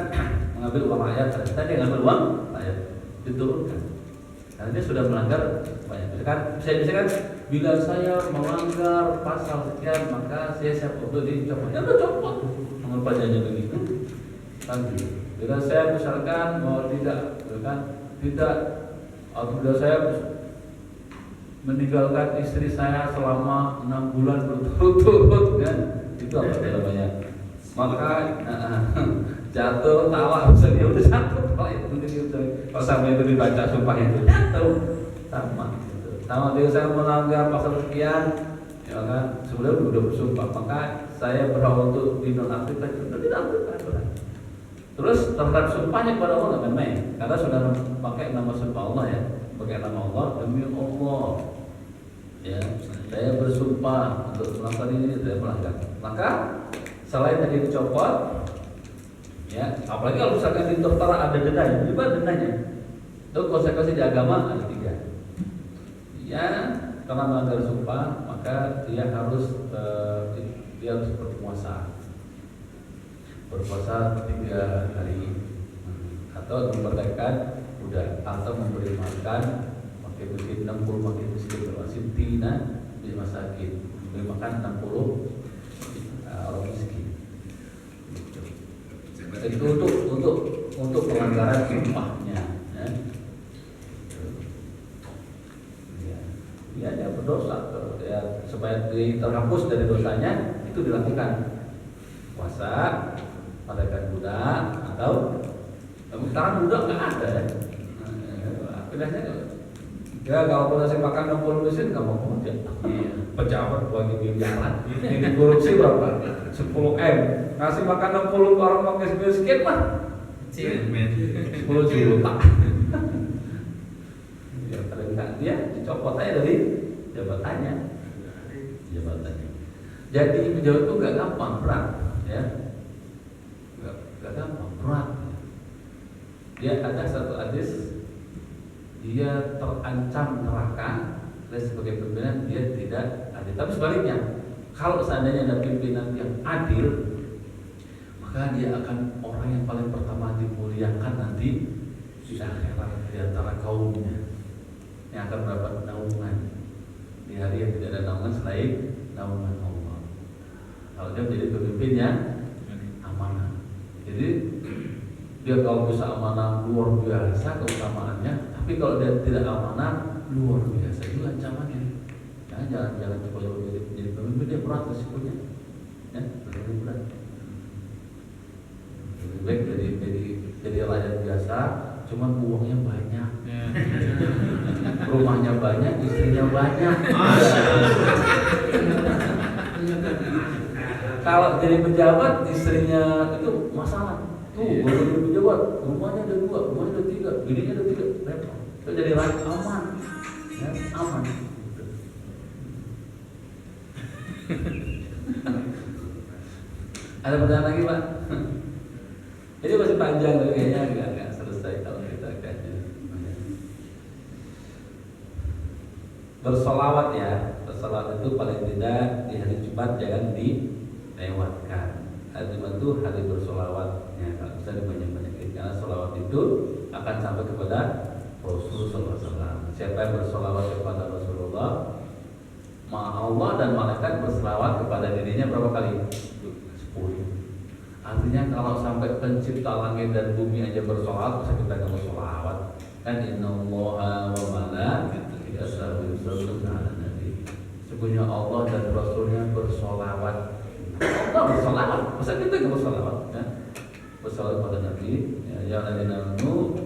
mengambil uang rakyat, ternyata dia ngambil uang rakyat, diturunkan. Karena dia sudah melanggar banyak. Misalkan bila saya melanggar pasal sekian maka saya siap untuk dicopot. Ya udah copot. Nomor pajaknya begitu. Kan gitu. Bila saya misalkan mau tidak, atau bila saya meninggalkan istri saya selama 6 bulan berturut-turut, kan? Itu apa namanya? Maka jatuh tawa misalnya udah jatuh tawa itu kalau sampai itu dibaca sumpah itu jatuh sama dia saya melanggar pasal sekian ya kan sebenarnya udah bersumpah maka saya berhak untuk dinonaktifkan itu tidak aktifkan. Terus terhadap sumpahnya kepada Allah nggak main karena sudah pakai nama sumpah Allah ya, pakai nama Allah demi Allah ya saya bersumpah untuk melakukan ini tidak melanggar. Maka selain tadi dicopot, ya, apalagi kalau misalkan di tertera ada dendanya, juga dendanya. Itu konsekuensi di agama ada 3. Ya, karena melanggar sumpah, maka dia harus berpuasa. Berpuasa 3 hari, atau memerdekakan budak, atau memberi makan, makin miskin 60 makin miskin berwasif tina di masakin, memberi makan 60 orang miskin. Itu untuk pelanggaran sumpahnya, ya dia berdosa, ya supaya terhapus dari dosanya itu dilakukan puasa, merdekakan budak atau sekarang budak nggak ada ya. Akhirnya ya kalau pun saya makan 60 mesin nggak mau kerja. Pejabat bagi miliaran, ini korupsi berapa? 10M, ngasih makan 60 orang miskin mah 10 juta. Ya paling nggak dia dicopot aja dari jabatannya. Jadi pejabat itu nggak gampang, berat, ya. Nggak gampang, berat. Dia ada satu hadis, dia terancam neraka. Sebagai pimpinan dia tidak adil. Tapi sebaliknya, kalau seandainya ada pimpinan yang adil, maka dia akan orang yang paling pertama dimuliakan nanti di akhirat di antara kaumnya, yang akan mendapat naungan di hari yang tidak ada naungan selain naungan Allah. Kalau dia menjadi pemimpin yang amanah, jadi dia kalau bisa amanah luar biasa keutamaannya, tapi kalau dia tidak amanah luar biasa itu ancamannya. Ya, jangan coba jadi pemimpin, dia berat resikonya. Ya, lebih berat. Lebih baik jadi rakyat biasa, cuman uangnya banyak, rumahnya banyak, istrinya banyak. Kalau jadi pejabat, istrinya itu masalah. Tuh, kalau jadi pejabat, rumahnya ada 2, rumahnya ada 3, bininya ada 3, repot. Itu jadi rakyat aman. Ya, aman. Ada pertanyaan lagi Pak? Ini masih panjang tapi kayaknya nggak selesai kalau kita kaji. Bersolawat ya, bersolawat itu paling tidak di hari Jumat jangan dilewatkan. Hari Jumat itu hari bersolawat ya, kalau bisa dibanyak-banyakin karena solawat itu akan sampai kepada Rasulullah SAW. Siapa yang bersolawat kepada Rasulullah, Allah dan malaikat bersolawat kepada dirinya berapa kali? 10. Artinya kalau sampai pencipta langit dan bumi aja bersolawat, masa kita nggak bersolawat? Kan innallaha wa malaikatahu yusholluna 'alan nabi. Sesungguhnya Allah dan Rasulnya bersolawat. Allah bersolawat, masa kita nggak bersolawat? Ya? Bersolawat kepada Nabi. Ya alladzina amanu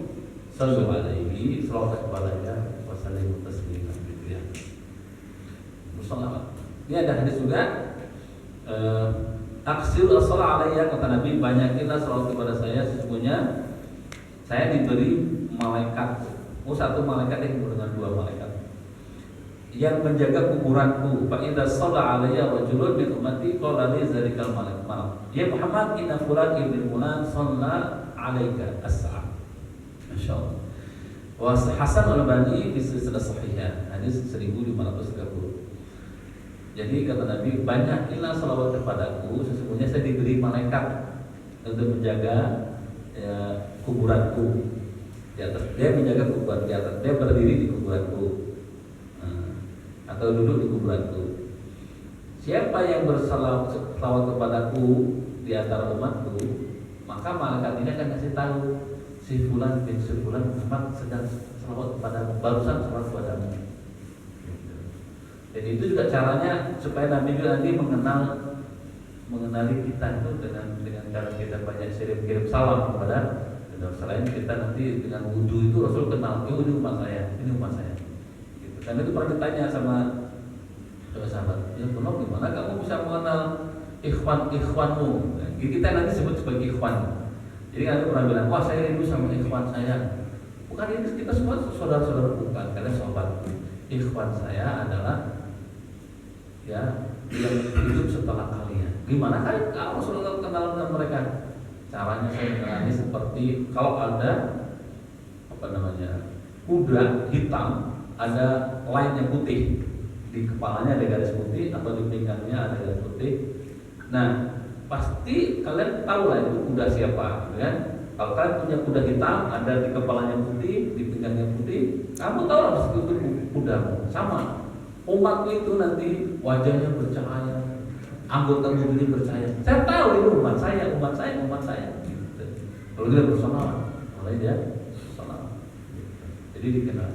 sallu alaihi, selawat kepadanya, wasallimu taslima gitu ya. Bersolawat. Ini ada hadis juga. Aksir as-salat alaiya, kata Nabi, banyakilah salawat kepada saya, sesungguhnya saya diberi malaikat. Satu malaikat yang dengan 2 malaikat yang menjaga kuburanku. Fa idza shalla alayya rajulun min ummati qala li zalikal malak. Ya Muhammad, inna fulan ibn fulan shalla alayka as-sa'a. Masyaallah. Jadi 2 malaikat yang menjaga kuburanku. Fa idza shalla alayya rajulun min ummati qala li zalikal malak. Ya Muhammad, inna fulan ibn fulan shalla alayka as-sa'a. Masyaallah. Jadi 2 malaikat yang menjaga kuburanku. Fa idza shalla alayya rajulun min ummati qala li zalikal malak. Ya Muhammad, inna fulan ibn fulan shalla alayka as-sa'a. Masyaallah. Was Hasan Al-Albani fi silsilah sahihah hadis 1530. Jadi kata Nabi, banyakilah salawat kepadaku, sesungguhnya saya diberi malaikat untuk menjaga kuburanku. Di atas dia menjaga kuburan, di atas dia berdiri di kuburanku, atau duduk di kuburanku. Siapa yang bersalawat kepadaku di antara umatku, maka malaikat ini akan kasih tahu, si fulan bin si fulan Muhammad sedang salawat kepadamu, barusan salawat kepadamu. Jadi itu juga caranya supaya Nabi juga nanti mengenali kita itu dengan cara kita banyak kirim salam kepada. Selain kita nanti dengan wudhu itu Rasul kenal, ini umat saya, ini umat saya. Gitu. Dan itu pernah ditanya sama sahabat, ya Rasul, gimana kamu bisa mengenal ikhwanmu? Nah, kita nanti sebut sebagai ikhwan. Jadi kan pernah bilang, wah saya rindu sama ikhwan saya. Bukan ini kita semua saudara-saudara, bukan, karena sahabat. Ikhwan saya adalah ya yang hidup setelah kalian. Gimana kan kalau Rasulullah kenal dengan mereka? Caranya saya mengenali seperti kalau ada kuda hitam, ada line yang putih, di kepalanya ada garis putih atau di pinggangnya ada garis putih. Nah, pasti kalian tahu lah itu kuda siapa, kan? Kalau kalian punya kuda hitam, ada di kepalanya putih, di pinggangnya putih, kamu tahu lah itu kuda. Sama, umatku itu nanti wajahnya bercahaya, anggota tubuhnya bercahaya. Saya tahu itu umat saya. Gitu. Kalau dia bersama, mulai dia bersama. Jadi dikenal.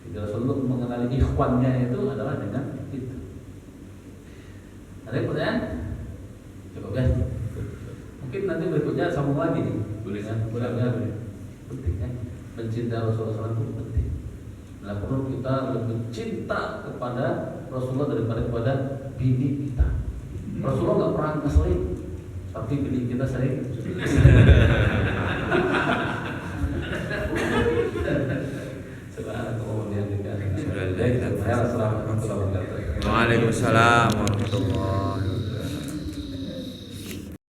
Jadi Rasulullah mengenali ikhwannya itu adalah dengan itu. Ada pertanyaan? Cukup ya. Mungkin nanti berikutnya sambung lagi nih. Boleh ya, penting ya. Mencintai Rasulullah SAW itu penting. Nah, perlu kita lebih cinta kepada Rasulullah daripada kepada bini kita. Rasulullah nggak pernah ngeselin, tapi bini kita sering. Waalaikumsalam warahmatullahi wabarakatuh.